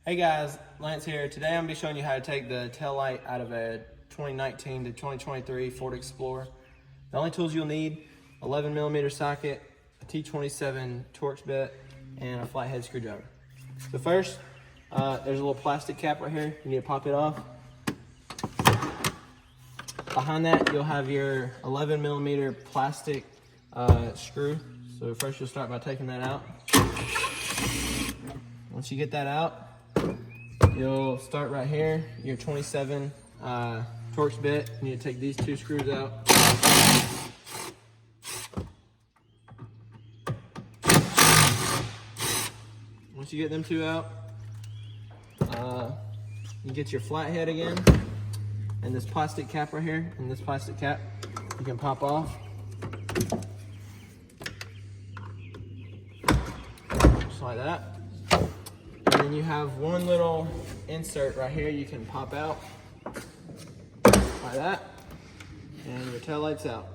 Hey guys, Lance here. Today I'm going to be showing you how to take the tail light out of a 2019 to 2023 Ford Explorer. The only tools you'll need: 11mm socket, a T27 Torx bit, and a flathead screwdriver. So first, there's a little plastic cap right here. You need to pop it off. Behind that, you'll have your 11mm plastic screw. So first you'll start by taking that out. Once you get that out, you'll start right here, your 27 Torx bit. You need to take these two screws out. Once you get them two out, you get your flathead again, and this plastic cap right here, and this plastic cap you can pop off. Just like that. And then you have one little insert right here you can pop out like that, and your tail light's out.